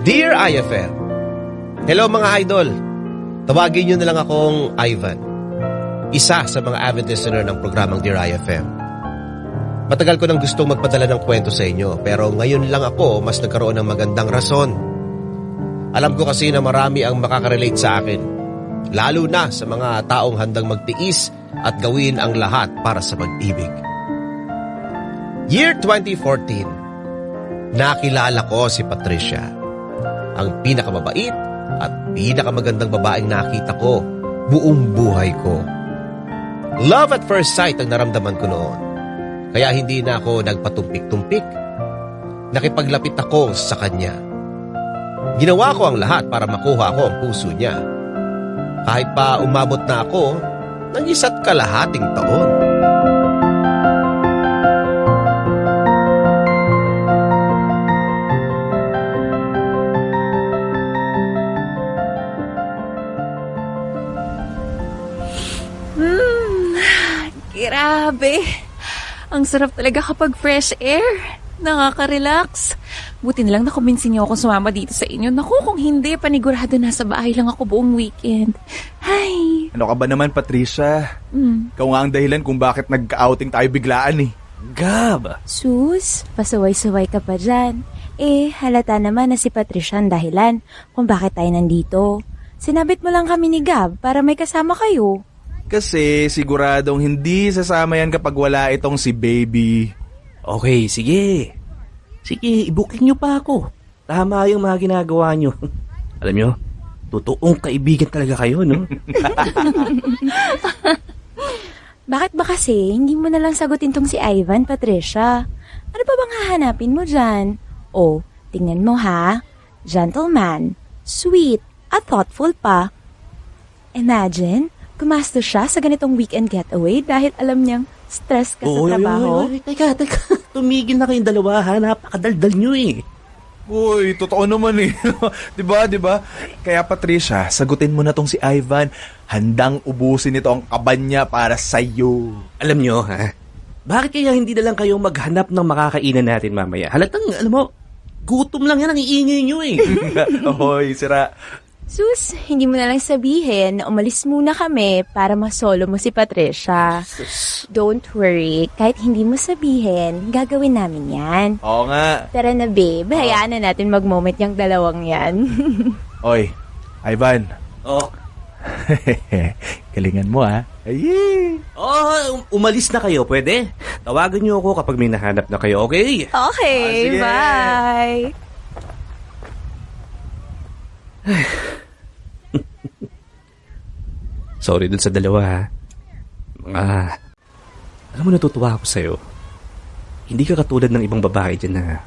Dear IFM, hello mga idol. Tawagin nyo na lang akong Ivan. Isa sa mga avid listener ng programang Dear IFM. Matagal ko nang gustong magpadala ng kwento sa inyo, pero ngayon lang ako mas nagkaroon ng magandang rason. Alam ko kasi na marami ang makakarelate sa akin, lalo na sa mga taong handang magtiis at gawin ang lahat para sa pag-ibig. Year 2014, nakilala ko si Patricia. Ang pinakamabait at pinakamagandang babaeng nakita ko buong buhay ko. Love at first sight ang naramdaman ko noon. Kaya hindi na ako nagpatumpik-tumpik. Nakipaglapit ako sa kanya. Ginawa ko ang lahat para makuha ako ang puso niya. Kahit pa umabot na ako ng 1 kalahating taon. Grabe. Ang sarap talaga kapag fresh air. Nakaka-relax. Buti na lang nakumbinsin niyo ako sumama dito sa inyo. Naku, kung hindi, panigurado nasa bahay lang ako buong weekend. Ay. Ano ka ba naman, Patricia? Ikaw nga ang dahilan kung bakit nagka-outing tayo biglaan eh. Gab! Sus, pasaway-saway ka pa dyan. Halata naman na si Patricia ang dahilan kung bakit tayo nandito. Sinabit mo lang kami ni Gab para may kasama kayo. Kasi siguradong hindi sasama yan kapag wala itong si Baby. Okay, sige. Sige, i-booking nyo pa ako. Tama yung mga ginagawa nyo. Alam nyo, totoong kaibigan talaga kayo, no? Bakit ba kasi hindi mo na lang sagutin tong si Ivan, Patricia? Ano pa bang hahanapin mo dyan? Oh, tingnan mo ha. Gentleman, sweet, at thoughtful pa. Imagine, gumastos siya sa ganitong weekend getaway dahil alam niyang stress ka sa trabaho. Teka. Tumigil na kayong dalawa, ha? Napakadaldal nyo eh. Uy, totoo naman eh. Diba? Kaya Patricia, sagutin mo na tong si Ivan. Handang ubusin ito ang kaban niya para sa'yo. Alam nyo, ha? Bakit kaya hindi na lang kayo maghanap ng makakainan natin mamaya? Halatang, alam mo, gutom lang yan ang iingay nyo eh. Hoy, sira. Sus, hindi mo na lang sabihin na umalis muna kami para masolo mo si Patricia. Don't worry, kahit hindi mo sabihin, gagawin namin yan. Oo nga. Tara na babe, hayaan na natin mag-moment yung dalawang yan. Oy, Ivan. Oh. Galingan mo ha. Ayy. Umalis na kayo, pwede? Tawagan nyo ako kapag may nahanap na kayo, okay? Okay, sige. bye! Sorry dun sa dalawa, ha? Alam mo, natutuwa ako sa'yo. Hindi ka katulad ng ibang babae dyan na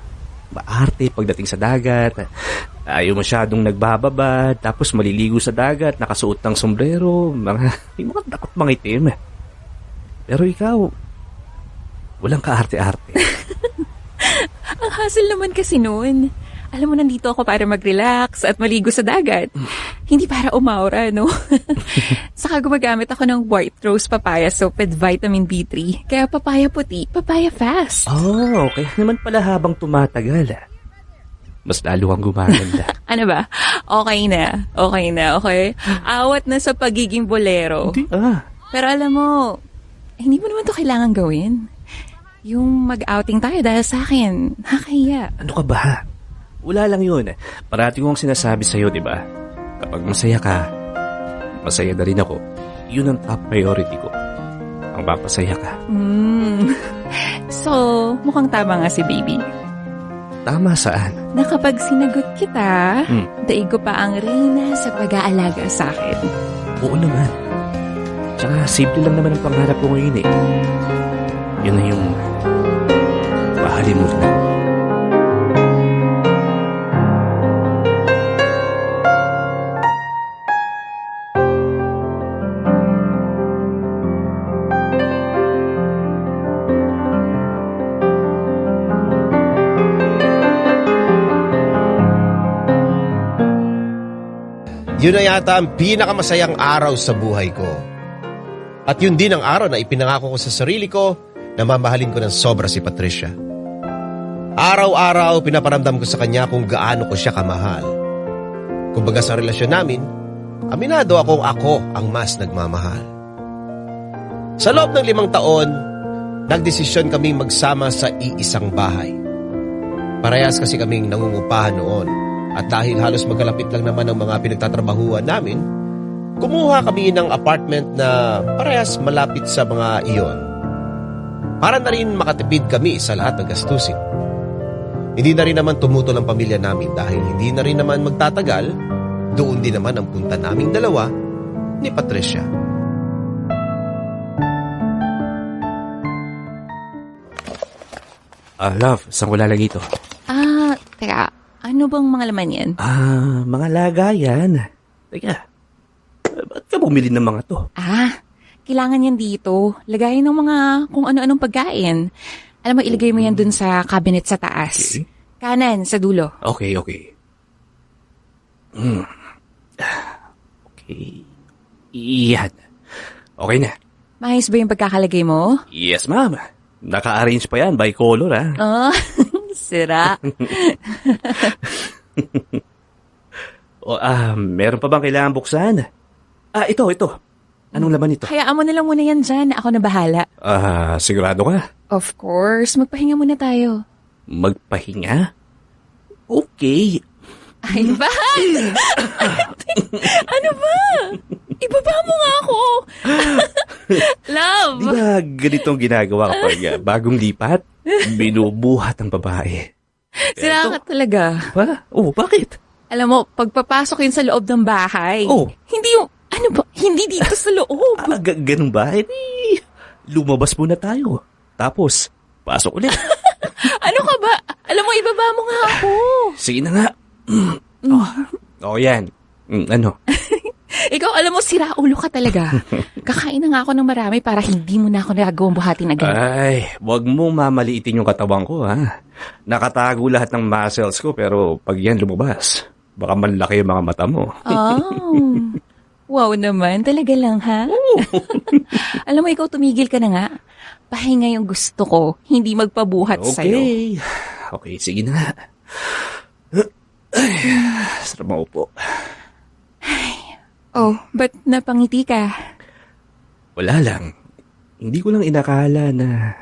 maarte pagdating sa dagat. Ayaw masyadong nagbababad, tapos maliligo sa dagat, nakasuot ng sombrero, may mga dakot mangitim. Pero ikaw, walang kaarte-arte. Ang hassle naman kasi noon. Alam mo, nandito ako para mag-relax at maligo sa dagat. Hindi para umaura, no? Saka gumagamit ako ng white rose papaya soap with vitamin B3. Kaya papaya puti, papaya fast. Kaya naman pala habang tumatagal, mas lalo kang gumaganda. Ano ba? Okay na, okay? Awat na sa pagiging bolero. Pero alam mo, hindi mo naman to kailangan gawin. Yung mag-outing tayo dahil sa akin, nakakahiya. Ano ka ba? Wala lang yun. Parati kong sinasabi sa'yo, di ba? Kapag masaya ka, masaya na rin ako. Yun ang top priority ko. Ang mapasaya ka. So, mukhang tama nga si baby. Tama saan? Na kapag sinagot kita, daig ko pa ang reyna sa pag-aalaga sa akin. Oo naman. Tsaka simple lang naman ang pangarap ko ngayon eh. Yun na yung mahalin mo rin ako. Yun na yata ang pinakamasayang araw sa buhay ko. At yun din ang araw na ipinangako ko sa sarili ko na mamahalin ko ng sobra si Patricia. Araw-araw pinaparamdam ko sa kanya kung gaano ko siya kamahal. Kumbaga sa relasyon namin, aminado akong ako ang mas nagmamahal. Sa loob ng 5 taon, nagdesisyon kaming magsama sa iisang bahay. Parehas kasi kaming nangungupahan noon at dahil halos magkalapit lang naman ang mga pinagtatrabahuan namin, kumuha kami ng apartment na parehas malapit sa mga iyon. Para na rin makatipid kami sa lahat ng gastusin. Hindi na rin naman tumutol ang pamilya namin dahil hindi na rin naman magtatagal, doon din naman ang punta naming dalawa ni Patricia. Love, saan ko lalagay ito? Teka, ano bang mga laman yan? Mga lagayan. Teka, ba't ka bumili ng mga to? Kailangan yan dito. Lagayin ng mga kung ano-anong pagkain. Alam mo, ilagay mo yan dun sa cabinet sa taas. Okay. Kanan, sa dulo. Okay. Okay. Iyan. Okay na. Maayos ba yung pagkakalagay mo? Yes, ma'am. Naka-arrange pa yan by color, ha? Sira. Meron pa bang kailangan buksan? Ito. Anong laman ito? Hayaan mo na lang muna yan dyan. Ako na bahala. Sigurado ka? Of course. Magpahinga muna tayo. Magpahinga? Okay. Ivan! Ano ba? Ibaba mo nga ako. Love! Di ba ganitong ginagawa kapag bagong lipat? Binubuhat ang babae. Sira ka talaga. Ba? Bakit? Alam mo, pagpapasok yun sa loob ng bahay. Hindi yung, hindi dito sa loob. Ganun ba? Lumabas muna tayo. Tapos, pasok ulit. Ano ka ba? Alam mo, ibaba mo nga ako. Sige na nga. Yan. Ano? Ikaw, alam mo, sira ulo ka talaga. Kakain na nga ako ng marami para hindi mo na ako nagagawang buhatin agad. Ay, wag mong mamaliitin yung katawan ko, ha? Nakatago lahat ng muscles ko, pero pag yan lumabas, baka manlaki yung mga mata mo. Wow naman, talaga lang, ha? Alam mo, ikaw tumigil ka na nga. Pahinga yung gusto ko, hindi magpabuhat sa'yo. Okay, sige na nga. Sarap maupo. Ba't napangiti ka? Wala lang. Hindi ko lang inakala na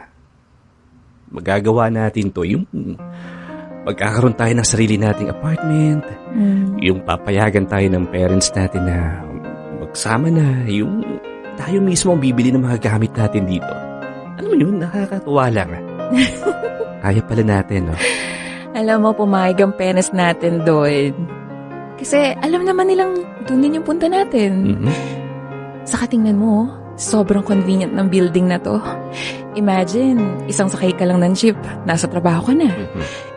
magagawa natin to. Yung magkakaroon tayo ng sarili nating apartment. Yung papayagan tayo ng parents natin na magsama na. Yung tayo mismo ang bibili ng mga gamit natin dito. Ano mo yun? Nakakatuwa lang. Kaya pala natin, no? Alam mo, pumayag ang parents natin doon. Kasi alam naman nilang doon din yung punta natin. Saka tingnan mo, sobrang convenient ng building na to. Imagine, isang sakay ka lang ng jeep, nasa trabaho ka na.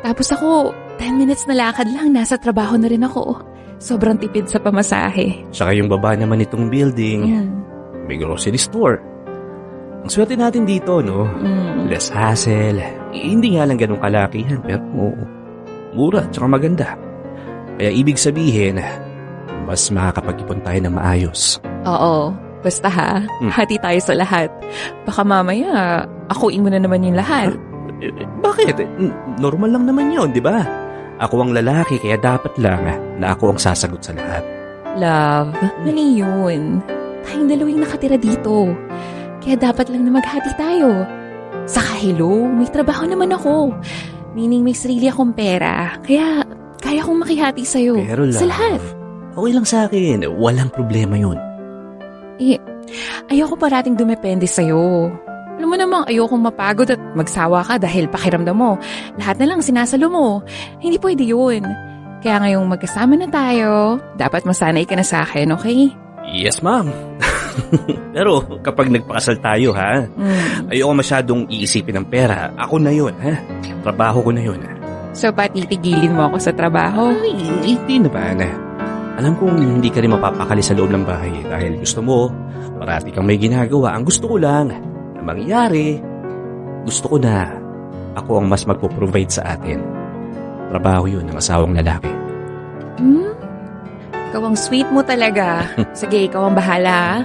Tapos ako, 10 minutes na lakad lang, nasa trabaho na rin ako. Sobrang tipid sa pamasahe. Saka yung baba naman itong building, may grocery store. Ang swerte natin dito, no? Less hassle. Hindi nga lang ganun kalakihan, pero mura at saka maganda. Kaya ibig sabihin, mas makakapag-ipon tayo ng maayos. Oo, basta hati tayo sa lahat. Baka mamaya, akuin mo na naman yung lahat. Bakit? Normal lang naman yun, di ba? Ako ang lalaki, kaya dapat lang na ako ang sasagot sa lahat. Love, mali yun. Tayong dalawang nakatira dito. Kaya dapat lang na maghati tayo. Saka hello, may trabaho naman ako. Meaning may sarili akong pera. Kaya kong makihati sa'yo. Pero love, sa lahat. Okay lang sa akin. Walang problema yun. Ayoko parating dumepende sa'yo. Alam mo namang ayokong mapagod at magsawa ka dahil pakiramdam mo. Lahat na lang sinasalo mo. Hindi pwede yun. Kaya ngayong magkasama na tayo, dapat masanay ka na sa akin, okay? Yes, ma'am. Pero kapag nagpakasal tayo, ayoko masyadong iisipin ng pera. Ako na yun, Trabaho ko na yun, So, patitigilin mo ako sa trabaho? Ay, hindi naman. Alam kong hindi ka rin mapapakali sa loob ng bahay dahil gusto mo, parati kang may ginagawa. Ang gusto ko lang na mangyari, gusto ko na ako ang mas magpo-provide sa atin. Trabaho yun ng asawang lalaki. Ikaw ang sweet mo talaga. Sige, ikaw ang bahala.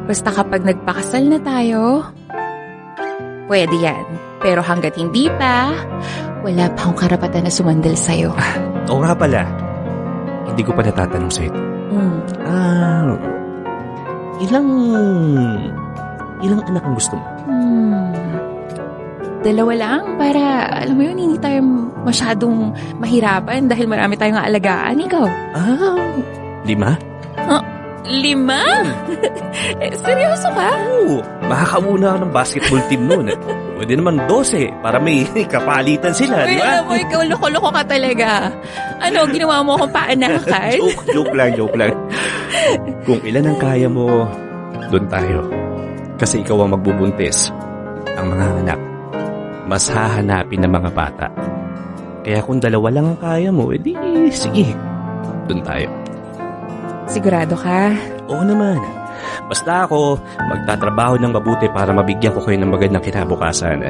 Basta kapag nagpakasal na tayo, pwede yan. Pero hanggat hindi pa, Wala pa akong karapatan na sumandal sa'yo. Oo nga pala. Hindi ko pa natatanong sa'yo. Ilang anak ang gusto mo? Dalawa lang para, alam mo yun, hindi tayo masyadong mahirapan dahil marami tayong aalagaan. Ikaw? 5? 5? Seryoso ka? Oo, makakauna ako ng basketball team noon. Pwede naman 12 para may kapalitan sila, di Uy, ba? alam mo, ikaw loko-loko ka talaga. Ano, ginawa mo akong paanakan? joke lang. Kung ilan ang kaya mo, doon tayo. Kasi ikaw ang magbubuntis. Ang mga anak, mas hahanapin ng mga bata. Kaya kung 2 lang ang kaya mo, edi sige, doon tayo. Sigurado ka? Oo naman. Basta ako, magtatrabaho ng mabuti para mabigyan ko kayo ng magandang kinabukasan.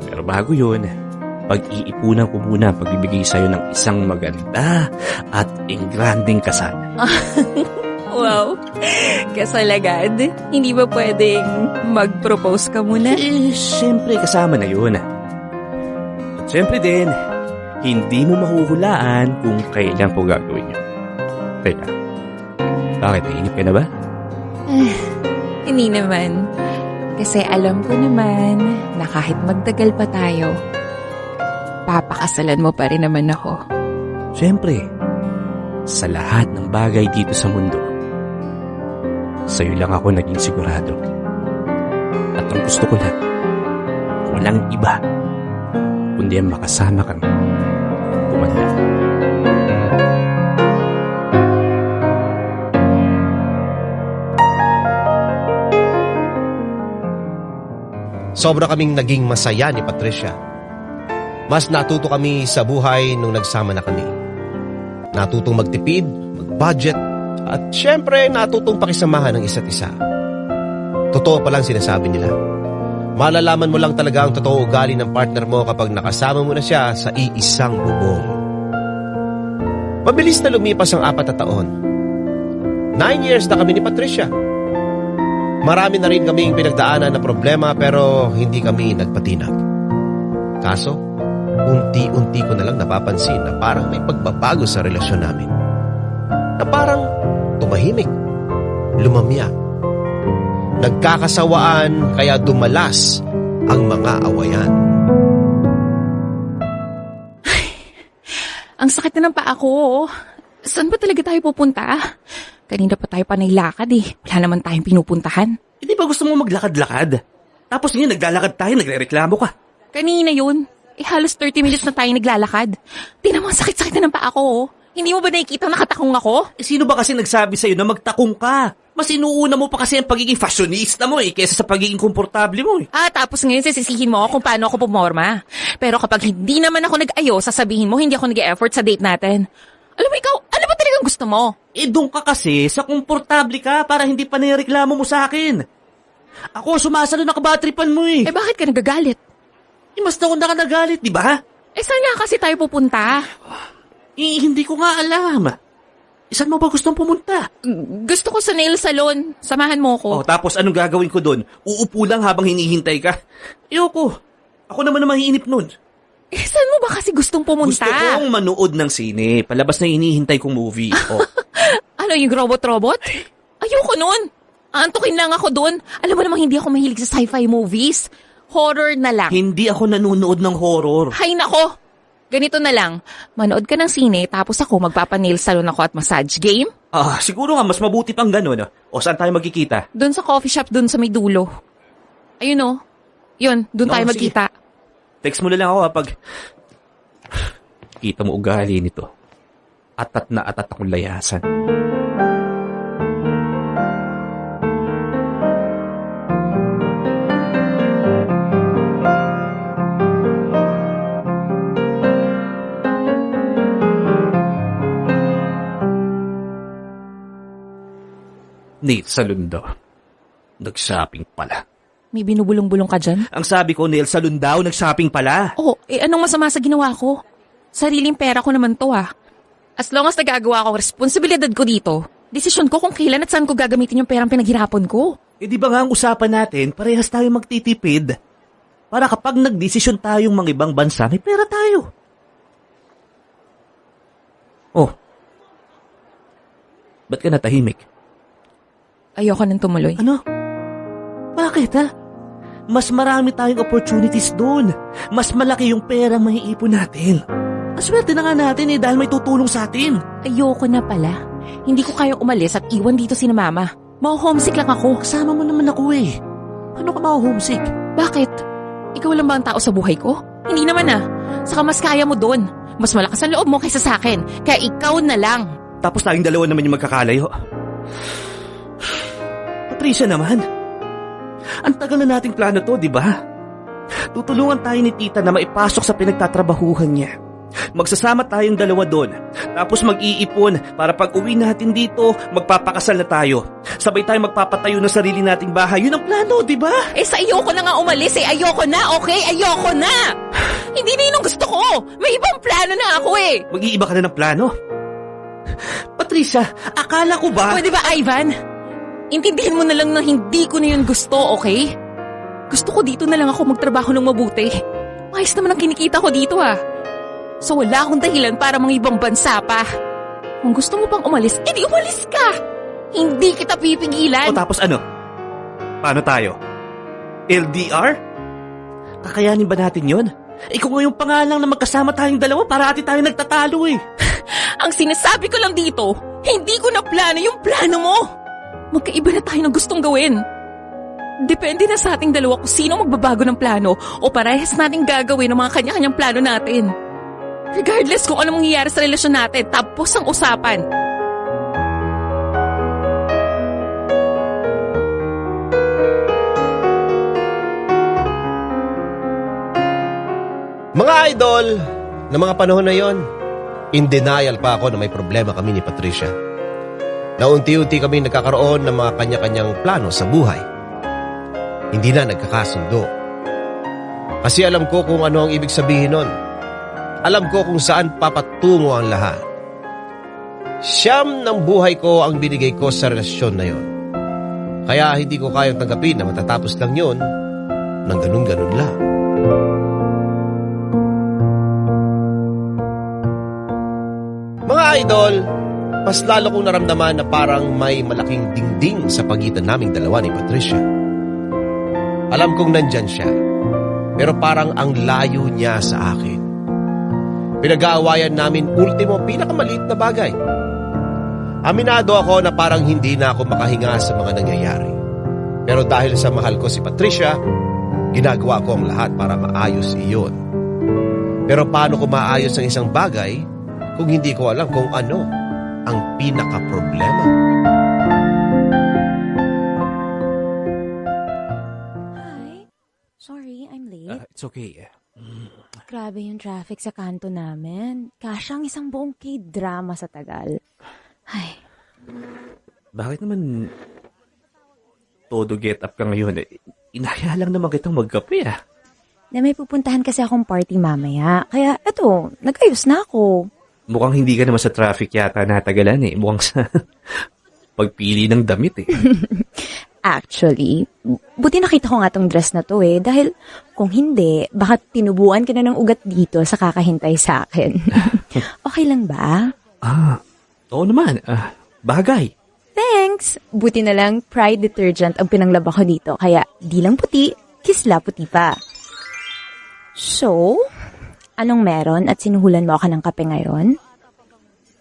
Pero bago yun, pag-iipunan ko muna ang pagbibigay sa'yo ng isang maganda at engranding kasal. Wow. Kasal agad? Hindi ba pwedeng mag-propose ka muna? Siyempre kasama na yun. At siyempre din, hindi mo mahuhulaan kung kailan ko gagawin yun. Teka, bakit nainip ka na ba? Hindi naman. Kasi alam ko naman na kahit magtagal pa tayo, papakasalan mo pa rin naman ako. Siyempre, sa lahat ng bagay dito sa mundo, sa'yo lang ako naging sigurado. At ang gusto ko lang, walang iba, kundi ang makasama kang kumanda. Sobra kaming naging masaya ni Patricia. Mas natuto kami sa buhay nung nagsama na kami. Natutong magtipid, mag-budget, at syempre natutong pakisamahan ng isa't isa. Totoo palang sinasabi nila. Malalaman mo lang talaga ang totoo ugali ng partner mo kapag nakasama mo na siya sa iisang bubong. Mabilis na lumipas ang 4 na taon. 9 years na kami ni Patricia. Marami na rin kaming pinagdaanan na problema pero hindi kami nagpatinag. Kaso, unti-unti ko na lang napapansin na parang may pagbabago sa relasyon namin. Na parang tumahimik, lumamya. Nagkakasawaan kaya dumalas ang mga awayan. Ang sakit na ng paa ko. Saan ba talaga tayo pupunta? Kanina pa tayo pa nailakad eh. Wala naman tayong pinupuntahan. Hindi ba gusto mo maglakad-lakad? Tapos ngayon naglalakad tayo, nagre-reklamo ka. Kanina yun. Halos 30 minutes na tayo naglalakad. Tingnan mo, ang sakit-sakit na ng paa ko. Oh. Hindi mo ba nakikita nakatakong ako? Sino ba kasi nagsabi sa'yo na magtakong ka? Mas inuuna mo pa kasi ang pagiging fashionista mo kesa sa pagiging komportable mo Tapos ngayon sisisihin mo ako kung paano ako pumorma. Pero kapag hindi naman ako nag-ayos, sasabihin mo hindi ako nag-e-effort sa date natin. Alam mo ikaw, ano ba talagang gusto mo? Doon ka kasi sa komportable ka para hindi pa nireklamo mo sa akin. Ako, sumasalo na kabatripan mo Bakit ka nagagalit? Mas nauna ka nagalit, di ba? Saan nga kasi tayo pupunta? Hindi ko nga alam. Saan mo ba gustong pumunta? Gusto ko sa nail salon. Samahan mo ko. Tapos anong gagawin ko doon? Uupo lang habang hinihintay ka? Ayoko. Ako naman na mahiinip nun. Saan mo ba kasi gustong pumunta? Gusto kong manood ng sine. Palabas na hinihintay kong movie. Ano, yung robot-robot? Ayoko nun. Antukin lang ako doon. Alam mo namang hindi ako mahilig sa sci-fi movies. Horror na lang. Hindi ako nanonood ng horror. Hay nako. Ganito na lang. Manood ka ng sine, tapos ako magpapa-nail salon ako at massage game. Siguro nga mas mabuti pang ganun. O saan tayo magkikita? Doon sa coffee shop, doon sa may dulo. Ayun o. Yun, doon tayo sige. magkita. Text mo na lang ako kapag kita mo ugali nito. Atat na atat akong layasan. Nail salon daw. Nag-shopping pala. May binubulong-bulong ka dyan? Ang sabi ko, nail salon daw, nag-shopping pala. Anong masama sa ginawa ko? Sariling pera ko naman to As long as nagagawa ko, responsibilidad ko dito. Desisyon ko kung kailan at saan ko gagamitin yung perang pinaghirapan ko. Di ba nga ang usapan natin, parehas tayo magtitipid. Para kapag nagdesisyon tayong mga ibang bansa, may pera tayo. Oh. Ba't ka natahimik? Ayoko nang tumuloy. Ano? Bakit ha? Mas marami tayong opportunities doon. Mas malaki yung perang maiipon natin. Aswerte na nga natin dahil may tutulong sa atin. Ayoko na pala. Hindi ko kaya umalis at iwan dito si mama. Ma-homesick lang ako. Kasama mo naman ako eh. Paano ka ma-homesick? Bakit? Ikaw lang ba ang tao sa buhay ko? Hindi naman ah. Saka mas kaya mo doon. Mas malakas ang loob mo kaysa sa akin. Kaya ikaw na lang. Tapos tayong dalawa naman yung magkakalayo. Patricia naman. Ang tagal na nating plano to, di ba? Tutulungan tayo ni tita na maipasok sa pinagtatrabahuhan niya. Magsasama tayong dalawa doon. Tapos mag-iipon para pag uwi natin dito, magpapakasal na tayo. Sabay tayo magpapatayo ng sarili nating bahay. Yun ang plano, di ba? Eh sa ayoko na nga umalis eh. Ayoko na, okay? Ayoko na. Hindi na yun ang gusto ko. May ibang plano na ako eh. Mag-iiba ka na ng plano? Patricia, akala ko ba... Pwede ba, Ivan? Intindihin mo na lang na hindi ko na yun gusto, okay? Gusto ko dito na lang ako magtrabaho ng mabuti. Ayos naman ang kinikita ko dito ah. So wala akong dahilan para mga ibang bansa pa. Kung gusto mo pang umalis, edi umalis ka! Hindi kita pipigilan. O tapos ano? Paano tayo? LDR? Kakayanin ba natin yon? Kung ngayong pangalang na magkasama tayong dalawa, parati tayo nagtatalo eh. Ang sinasabi ko lang dito, hindi ko na plano yung plano mo. Magkaiba na tayo ng gustong gawin. Depende na sa ating dalawa kung sino magbabago ng plano o parehas nating gagawin ang mga kanya-kanyang plano natin. Regardless kung ano mangyayari sa relasyon natin, tapos ang usapan. Mga idol, na mga panahon na yon, in denial pa ako na may problema kami ni Patricia. Na unti-unti kami nagkakaroon ng mga kanya-kanyang plano sa buhay. Hindi na nagkakasundo. Kasi alam ko kung ano ang ibig sabihin nun. Alam ko kung saan papatungo ang lahat. Siyam ng buhay ko ang binigay ko sa relasyon na yon. Kaya hindi ko kayang tanggapin na matatapos lang yon ng ganun-ganun lang. Mga idol, mas lalo kong naramdaman na parang may malaking dingding sa pagitan naming dalawa ni Patricia. Alam kong nandyan siya, pero parang ang layo niya sa akin. Pinag-aawayan namin ultimo pinakamaliit na bagay. Aminado ako na parang hindi na ako makahinga sa mga nangyayari. Pero dahil sa mahal ko si Patricia, ginagawa ko ang lahat para maayos iyon. Pero paano ko maayos ang isang bagay kung hindi ko alam kung ano ang pinaka-problema? Hi. Sorry, I'm late. It's okay. Grabe yung traffic sa kanto namin. Kasyang isang buong K-drama sa Tagal. Ay, Bakit naman todo get up ka ngayon? Inaya lang naman kitang magkape ah. na may pupuntahan kasi akong party mamaya. Kaya eto, nag-ayos na ako. Mukhang hindi ka naman sa traffic yata natagalan eh. Mukhang sa pagpili ng damit eh. Actually, buti nakita ko nga tong dress na to eh. Dahil kung hindi, baka tinubuan ka na ng ugat dito sa kakahintay sa akin. Okay lang ba? Oo naman. Bagay. Thanks! Buti na lang Pride detergent ang pinanglaba ko dito. Kaya di lang puti, kisla puti pa. So, anong meron at sinuhulan mo ako ng kape ngayon?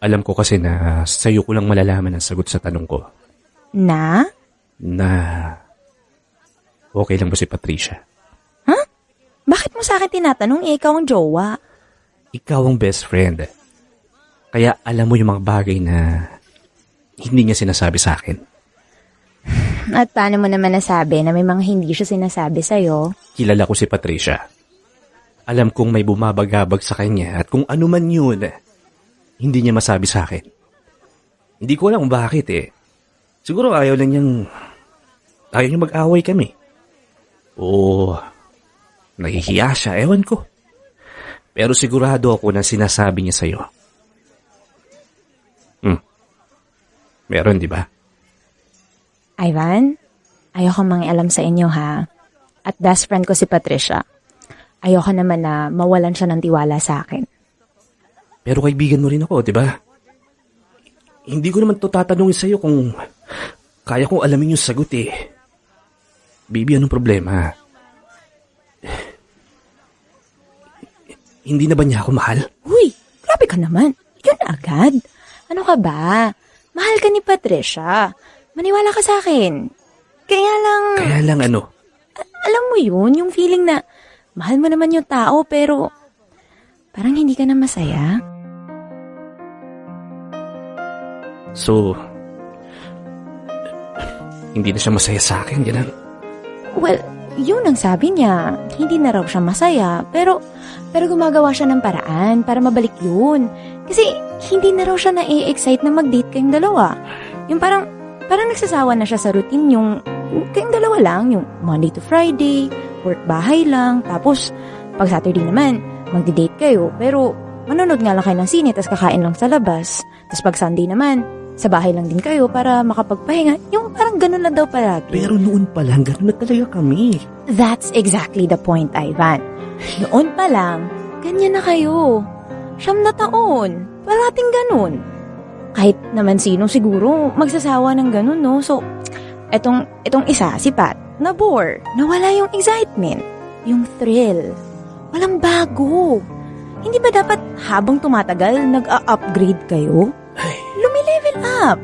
Alam ko kasi na sa'yo ko lang malalaman ang sagot sa tanong ko. Na? Na okay lang ba si Patricia? Huh? Bakit mo sa akin tinatanong ikaw ang jowa? Ikaw ang best friend. Kaya alam mo yung mga bagay na hindi niya sinasabi sa akin. At paano mo naman nasabi na may mga hindi siya sinasabi sa'yo? Kilala ko si Patricia. Alam kong may bumabagabag sa kanya at kung ano man yun, hindi niya masabi sa akin. Hindi ko alam kung bakit eh. Siguro ayaw niyang mag-away kami. O nahihiya siya, ewan ko. Pero sigurado ako na sinasabi niya sa'yo. Meron, di ba? Ivan, ayoko mangialam sa inyo ha. At best friend ko si Patricia. Ayoko naman na mawalan siya ng tiwala sa akin. Pero kaibigan mo rin ako, di ba? Hindi ko naman to tatanungin sa'yo kung kaya kong alamin yung sagot eh. Baby, anong problema? Hindi na ba niya ako mahal? Uy, grabe ka naman. Yun na agad. Ano ka ba? Mahal ka ni Patricia. Maniwala ka sa akin. Kaya lang, ano? alam mo yun, yung feeling na mahal mo naman yung tao pero parang hindi ka na masaya. So, hindi na siya masaya sa akin, ganun. Well, yun ang sabi niya. Hindi na raw siya masaya, pero gumagawa siya ng paraan para mabalik yun. Kasi hindi na raw siya na-excite na mag-date kayong dalawa. Yung parang nagsasawa na siya sa routine yung kayong dalawa lang, yung Monday to Friday, work bahay lang, tapos pag Saturday naman, magdi-date kayo, pero manonood nga lang kayo ng sine, tas kakain lang sa labas. Tapos pag Sunday naman, sa bahay lang din kayo para makapagpahinga. Yung parang ganun lang daw palagi. Pero noon pa lang, ganun na talaga kami. That's exactly the point, Ivan. Noon pa lang, ganyan na kayo. 9 na taon. Parating ganun. Kahit naman sino siguro magsasawa ng ganun, no? So, etong isa, si Pat, na-bore. Nawala yung excitement. Yung thrill. Walang bago. Hindi ba dapat habang tumatagal, nag-upgrade kayo? Lumilevel up.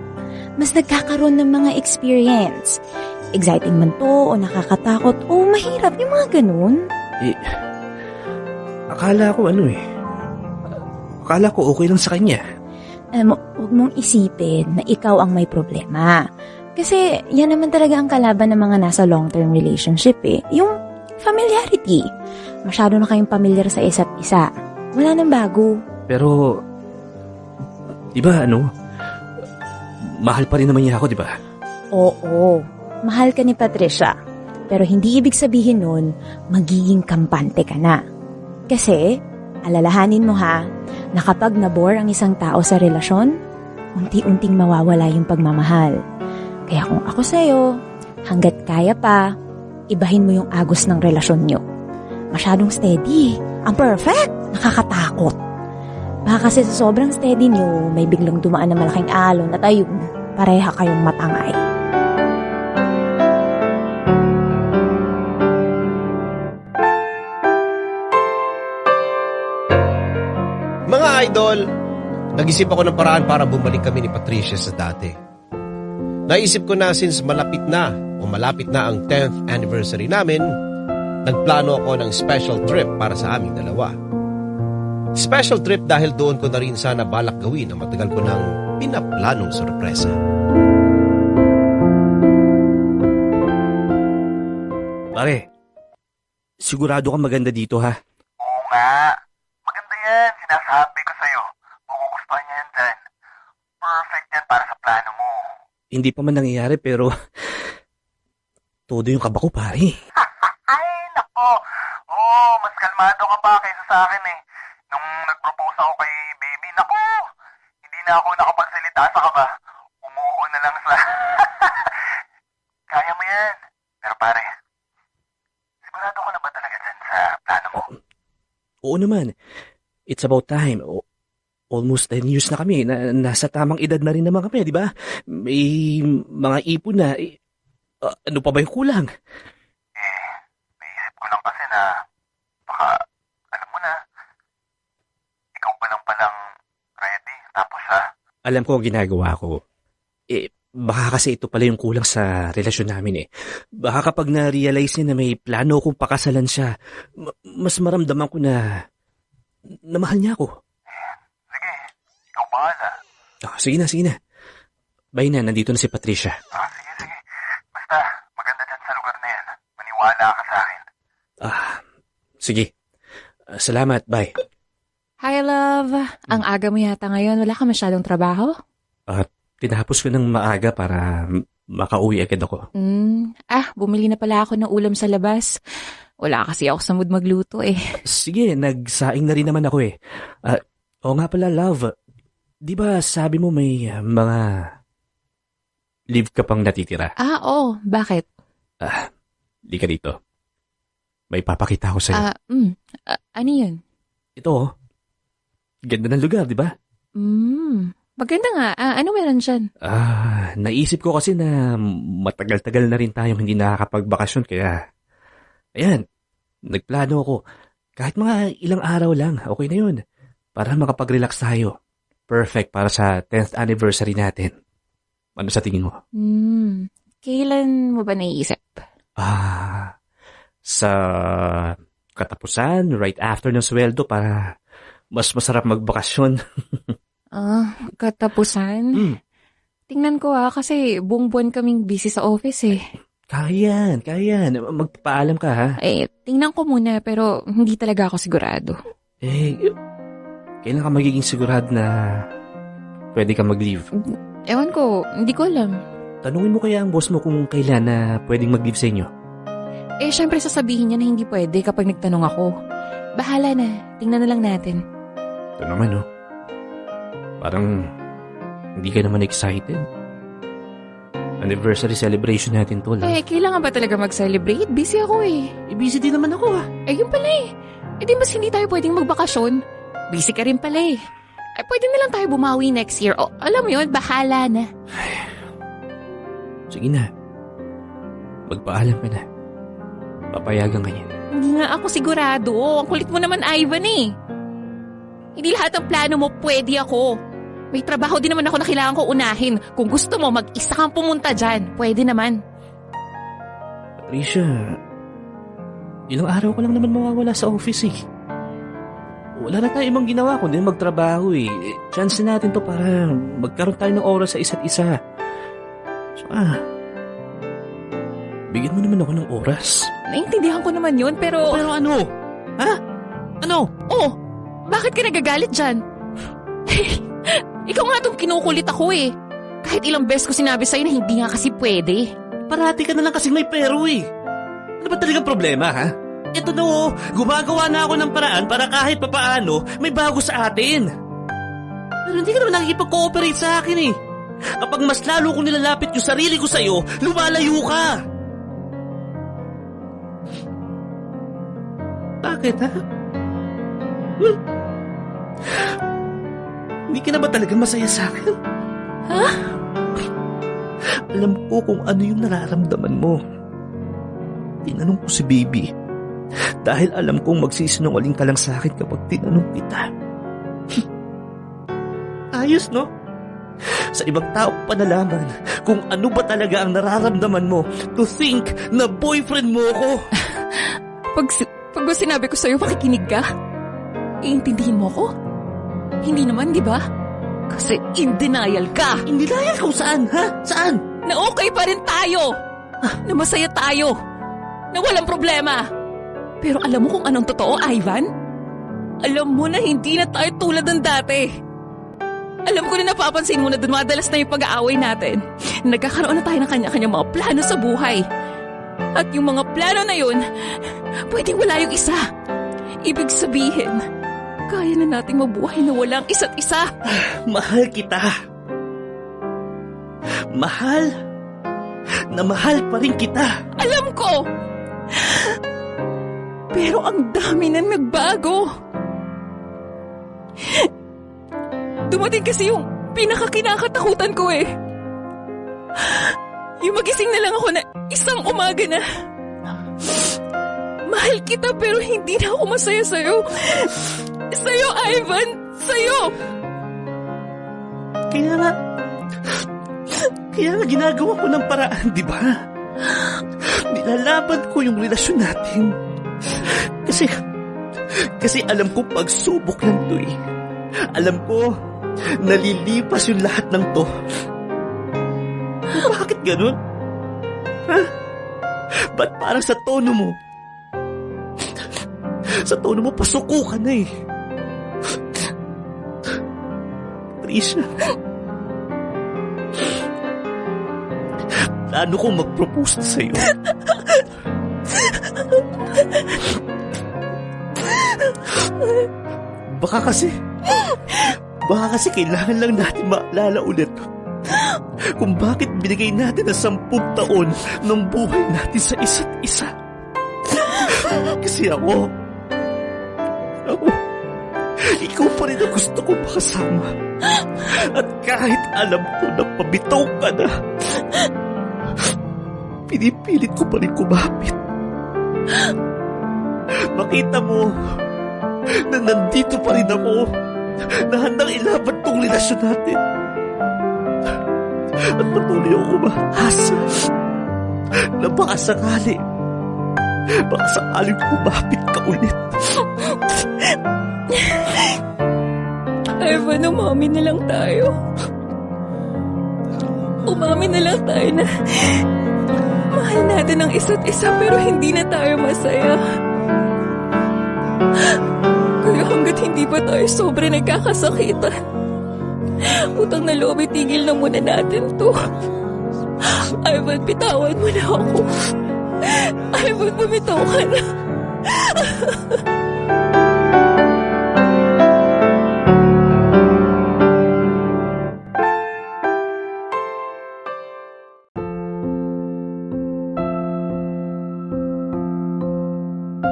Mas nagkakaroon ng mga experience. Exciting man to, o nakakatakot, o mahirap, yung mga ganun. Akala ko okay lang sa kanya. Alam mo, huwag mong isipin na ikaw ang may problema. Kasi yan naman talaga ang kalaban ng mga nasa long-term relationship eh. Yung familiarity. Masyado na kayong familiar sa isa't isa. Wala nang bago. Pero, di ba mahal pa rin naman niya ako, di ba? Oo, mahal ka ni Patricia. Pero hindi ibig sabihin nun, magiging kampante ka na. Kasi, alalahanin mo ha, na kapag nabore ang isang tao sa relasyon, unti-unting mawawala yung pagmamahal. Kaya kung ako sa'yo, hanggat kaya pa, ibahin mo yung agos ng relasyon nyo. Masyadong steady. Ang perfect. Nakakatakot. Baka kasi sa sobrang steady nyo, may biglang dumaan na malaking alon at ayun, pareha kayong matangay. Mga idol, nag-isip ako ng paraan para bumalik kami ni Patricia sa dati. Naisip ko na since malapit na ang 10th anniversary namin, nagplano ako ng special trip para sa aming dalawa. Special trip dahil doon ko na rin sana balak gawin ang matagal ko ng pinaplanong sorpresa. Pare, sigurado ka maganda dito ha? Oo nga. Maganda yan. Sinasabi ko sa'yo. Magugustuhan niya yan dyan. Perfect yan para sa plano mo. Hindi pa man nangyayari pero todo yung kaba ko, pare. Ay, nako. Oo, mas kalmado ka pa kaysa sa akin eh. Nung nag-propose ako kay baby, nako. Hindi na ako nakapagsalita sa kaba. Umuo na lang sa... Kaya mo yan. Pero pare, sigurado ko na ba talaga dyan sa plano mo? Oo naman. It's about time. Almost 10 years na kami. Nasa tamang edad na rin naman kami, di ba? May mga ipon na. Ano pa ba yung kulang? Naisip ko lang kasi na baka, alam mo na, ikaw pa lang palang ready. Tapos Alam ko ang ginagawa ko. Baka kasi ito pala yung kulang sa relasyon namin eh. Baka kapag na-realize niya na may plano kong pakasalan siya, mas maramdaman ko na mahal niya ako. sige, ikaw bahala. Sige na. Bye na, nandito na si Patricia. Sige. Basta, maganda dyan sa lugar na yan. Maniwala ka sa akin. Sige. Salamat, bye. Hi, love. Ang aga mo yata ngayon. Wala ka masyadong trabaho? Tinapos ko ng maaga para makauwi agad ako. Bumili na pala ako ng ulam sa labas. Wala kasi ako sa mood magluto eh. Sige, nagsaing na rin naman ako eh. Oo nga pala, love. Di ba sabi mo may mga leave ka pang natitira? Oo. Bakit? Di ka dito. May papakita ko sa'yo. Ano yun? Ito, oh. Ganda ng lugar, di ba? Maganda nga. Ano meron dyan? Naisip ko kasi na matagal-tagal na rin tayong hindi nakakapagbakasyon, kaya, ayan, nagplano ako. Kahit mga ilang araw lang, okay na yun. Para makapag-relax tayo. Perfect para sa 10th anniversary natin. Ano sa tingin mo? Kailan mo ba naiisip? Sa katapusan, right after ng sweldo para mas masarap magbakasyon. Katapusan? Tingnan ko kasi buong buwan kaming busy sa office eh. Kaya yan. Magpapaalam ka, ha? Tingnan ko muna pero hindi talaga ako sigurado. Kailan ka magiging sigurado na pwede ka mag-leave? Ewan ko, hindi ko alam. Tanungin mo kaya ang boss mo kung kailan na pwedeng mag-leave sa inyo. Syempre sasabihin niya na hindi pwede kapag nagtanong ako. Bahala na, tingnan na lang natin. Ito naman, oh. Parang hindi ka naman excited. Anniversary celebration natin to, lang. Kailangan ba talaga mag-celebrate? Busy ako eh. Busy din naman ako, ha? Yun pala eh. Di mas hindi tayo pwedeng magbakasyon? Busy ka rin pala eh. Pwede na lang tayo bumawi next year. Alam mo yun, bahala na. Sige na. Magpaalam ka na. Papayagan ka niya. Hindi nga ako sigurado. Ang kulit mo naman, Ivan eh. Hindi lahat ng plano mo pwede ako. May trabaho din naman ako na kailangan ko unahin. Kung gusto mo, mag-isa kang pumunta dyan. Pwede naman. Patricia, ilang araw ko lang naman mawawala sa office eh. Wala na tayo ibang ginawa kundi magtrabaho eh. Chance natin to para magkaroon tayo ng oras sa isa't isa. Bigyan mo naman ako ng oras. Naintindihan ko naman yun, pero... Pero ano? Ha? Ano? Bakit ka nagagalit dyan? Ikaw nga itong kinukulit ako eh. Kahit ilang beses ko sinabi sa'yo na hindi nga kasi pwede. Parati ka na lang kasing may pero eh. Ano ba talagang problema, ha? Ito na gumagawa na ako ng paraan para kahit papaano may bago sa atin. Pero hindi ka naman nakikipag-cooperate sa akin eh. Kapag mas lalo ko nilalapit yung sarili ko sa'yo, lumalayo ka. Bakit, ha? Hindi ka na ba talaga masaya sa akin? Ha? Alam ko kung ano yung nararamdaman mo. Tinanong ko si baby. Dahil alam kong magsisinungaling ka lang sa akin kapag tinanong kita. Ayos, no? Sa ibang tao pa nalaman kung ano ba talaga ang nararamdaman mo to think na boyfriend mo ako. Pag ba sinabi ko sa'yo, makikinig ka? Iintindihin mo ko? Hindi naman, di ba? Kasi in denial ka. In denial kung saan, ha? Saan? Na okay pa rin tayo. Na masaya tayo. Na walang problema. Pero alam mo kung anong totoo, Ivan? Alam mo na hindi na tayo tulad ng dati. Alam ko na napapansin mo na dumadalas na yung pag-aaway natin. Nagkakaroon na tayo ng kanya-kanya mga plano sa buhay. At yung mga plano na yun, pwedeng wala yung isa. Ibig sabihin, kaya na nating mabuhay na walang isa't isa. Mahal kita. Mahal na mahal pa rin kita. Alam ko! Pero ang dami na nagbago. Dumating kasi yung pinakakinakatakutan ko eh. Yung magising na lang ako na isang umaga na. Mahal kita pero hindi na ako masaya sa'yo. Sa'yo, Ivan! Sa'yo! Kaya nga ginagawa ko ng paraan, di ba? Nilalaban ko yung relasyon natin. Kasi alam ko pagsubok lang to eh. Alam ko, nalilipas yung lahat ng to. Bakit ganun? Ha? Ba't parang sa tono mo? Sa tono mo, pasuko ka na eh. Trisha. Plano kong mag-propose na sa'yo. Baka kasi kailangan lang natin maalala ulit kung bakit binigay natin ang 10 taon ng buhay natin sa isa't isa. Kasi ikaw pa rin ang gusto kong makasama. At kahit alam ko na pabitaw ka na, pinipilit ko pa rin kumapit. Makita mo na nandito pa rin ako, na handang ilaban tong relasyon natin. At patuloy ako umahasa na baka sakaling kumapit ka ulit. Ivan, umamin na lang tayo. Umamin na lang tayo na mahal natin ang isa't isa pero hindi na tayo masaya. Kaya hanggat hindi pa tayo sobre nagkakasakitan, utang na loob, itigil na muna natin to. Ivan, bitawan mo na ako. Ivan, bumitaw ka na.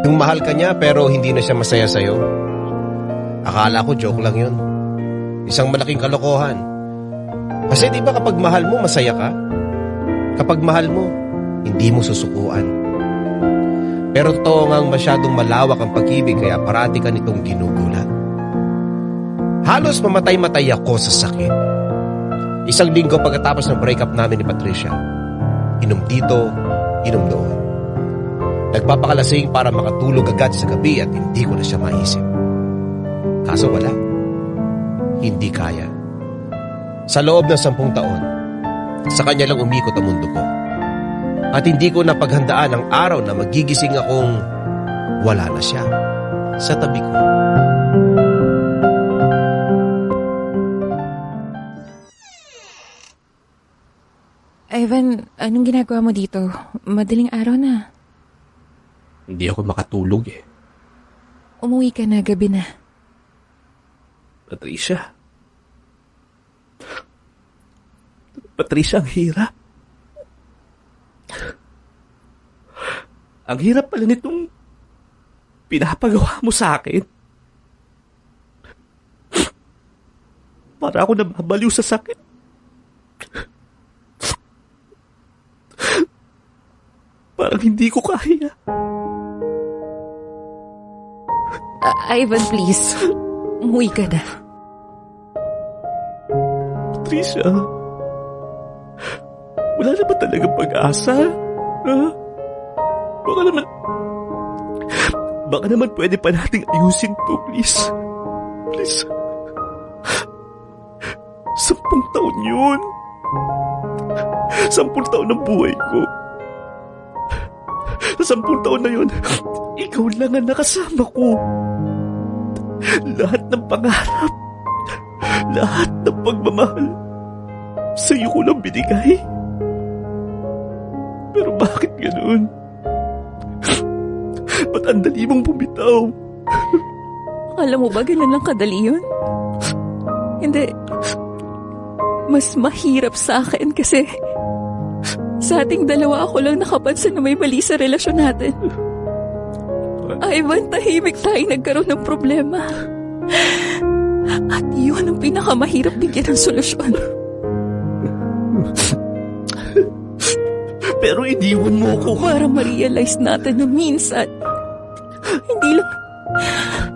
Yung mahal ka niya pero hindi na siya masaya sa'yo. Akala ko joke lang yun. Isang malaking kalokohan. Kasi di ba kapag mahal mo, masaya ka? Kapag mahal mo, hindi mo susukuan. Pero totoo ngang masyadong malawak ang pag-ibig kaya parati ka nitong ginugulat. Halos mamatay-matay ako sa sakit. Isang linggo pagkatapos ng breakup namin ni Patricia. Inom dito, inom doon. Nagpapakalasing para makatulog agad sa gabi at hindi ko na siya maisip. Kaso wala. Hindi kaya. Sa loob ng 10 taon, sa kanya lang umikot ang mundo ko. At hindi ko napaghandaan ang araw na magigising akong wala na siya sa tabi ko. Ivan, anong ginagawa mo dito? Madaling araw na. Hindi ako makatulog eh. Umuwi ka na, gabi na. Patricia, ang hirap. Ang hirap pala nitong pinapagawa mo sa akin. Para ako nababaliw sa sakit. Parang hindi ko kaya. Ivan, please. Umuwi ka na. Patricia, wala na ba talagang pag-asa? Ha? Baka naman pwede pa nating ayusin to, please. Please. 10 taon yun. 10 taon ng buhay ko. Sa 10 taon na yun, ikaw lang ang nakasama ko. Lahat ng pangarap, lahat ng pagmamahal, sa'yo ko lang binigay. Pero bakit ganun? Ba't ang dali mong bumitaw? Alam mo ba, ganun lang kadali yun? Hindi. Mas mahirap sa akin kasi sa ating dalawa ako lang nakapansin na may mali sa relasyon natin. Ivan, tahimik tayo nagkaroon ng problema. At yun ang pinakamahirap bigyan ng solusyon. Pero iniwan mo ko. Para ma-realize natin na minsan,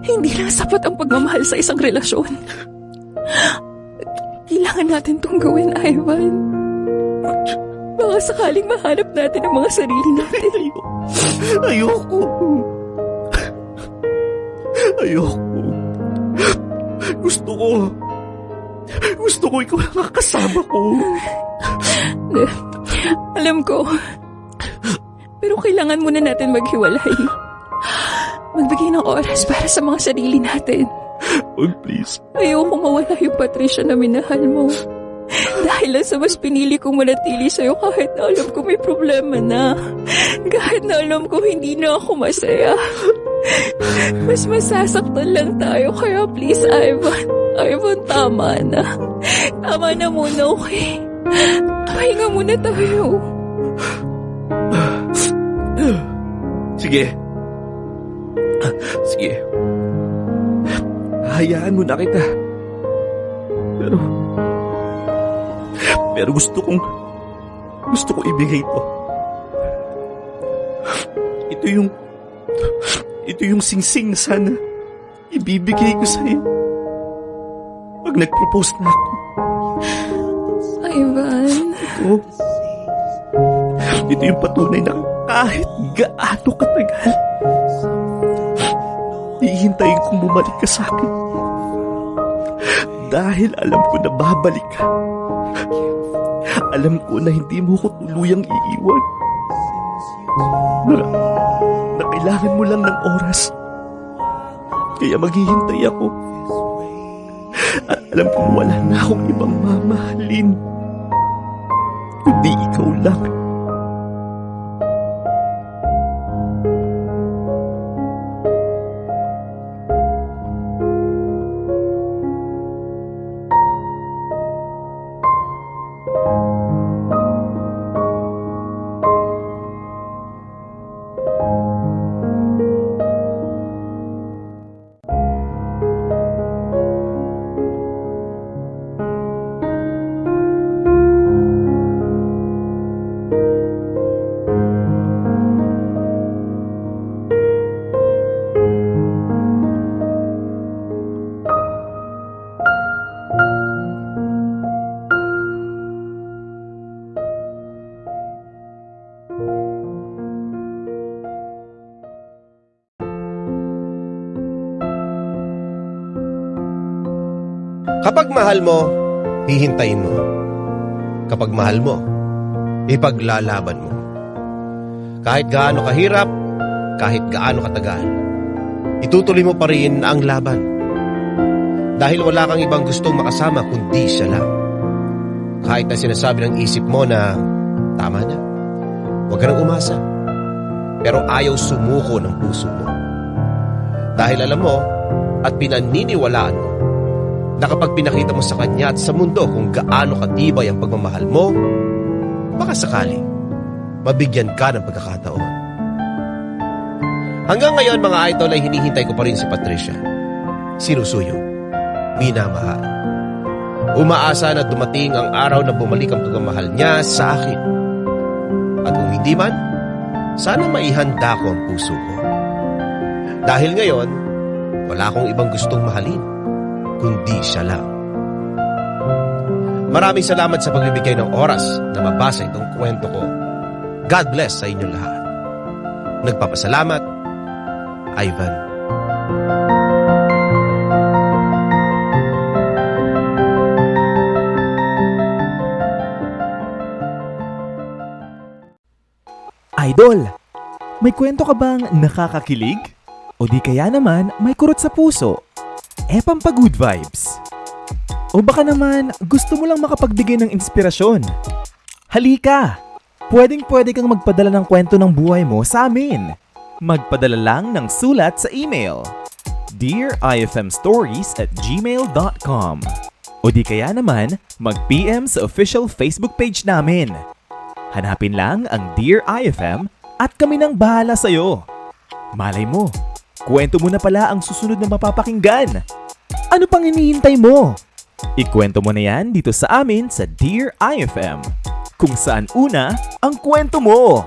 hindi lang sapat ang pagmamahal sa isang relasyon. Kailangan natin itong gawin, Ivan. Baka sakaling mahanap natin ang mga sarili natin. Ayoko. Gusto ko ikaw lang ang kasama ko. Alam ko. Pero kailangan muna natin maghiwalay. Magbigay ng oras para sa mga sarili natin. Oh, please. Ayoko mawala yung Patricia na minahal mo. Dahil lang sa mas pinili kong manatili sa'yo kahit na alam ko may problema na. Kahit na alam ko hindi na ako masaya. Mas masasaktan lang tayo. Kaya please, Ivan. Ivan, tama na. Tama na muna, okay? Pahinga muna tayo. Sige. Sige. Hayaan mo na kita. Pero gusto kong ibigay ito. Ito yung singsing na sana ibibigay ko sa'yo pag nag-propose na ako. Ivan. Ito yung patunay na kahit gaano katagal, hihintayin kong bumalik ka sa akin. Dahil alam ko na babalik ka. Alam ko na hindi mo ko tuluyang iiwan. Na kailangan mo lang ng oras. Kaya maghihintay ako. At alam ko wala na akong ibang mamahalin kundi ikaw lang. Kapag mahal mo, hihintayin mo. Kapag mahal mo, ipaglalaban mo. Kahit gaano kahirap, kahit gaano katagal, itutuloy mo pa rin ang laban. Dahil wala kang ibang gustong makasama kundi siya lang. Kahit na sinasabi ng isip mo na tama na, huwag ka nang umasa. Pero ayaw sumuko ng puso mo. Dahil alam mo at pinaniniwalaan mo na kapag pinakita mo sa kanya at sa mundo kung gaano katibay ang pagmamahal mo, baka sakali, mabigyan ka ng pagkakataon. Hanggang ngayon mga idol ay hinihintay ko pa rin si Patricia. Sinusuyo, minamahal. Umaasa na dumating ang araw na bumalik ang pagmamahal niya sa akin. At kung hindi man, sana maihanda ko ang puso ko. Dahil ngayon, wala akong ibang gustong mahalin kundi siya lang. Maraming salamat sa pagbibigay ng oras na mabasa itong kwento ko. God bless sa inyong lahat. Nagpapasalamat, Ivan. Idol, may kwento ka bang nakakakilig? O di kaya naman may kurot sa puso? Pampagood vibes. O baka naman gusto mo lang makapagbigay ng inspirasyon? Halika! Pwedeng-pwede kang magpadala ng kwento ng buhay mo sa amin. Magpadala lang ng sulat sa email dearifmstories@gmail.com o di kaya naman mag-PM sa official Facebook page namin. Hanapin lang ang Dear IFM at kami nang bahala sa'yo. Malay mo, kwento mo na pala ang susunod na mapapakinggan. Ano pang hinihintay mo? Ikwento mo na yan dito sa amin sa Dear IFM, kung saan una ang kwento mo.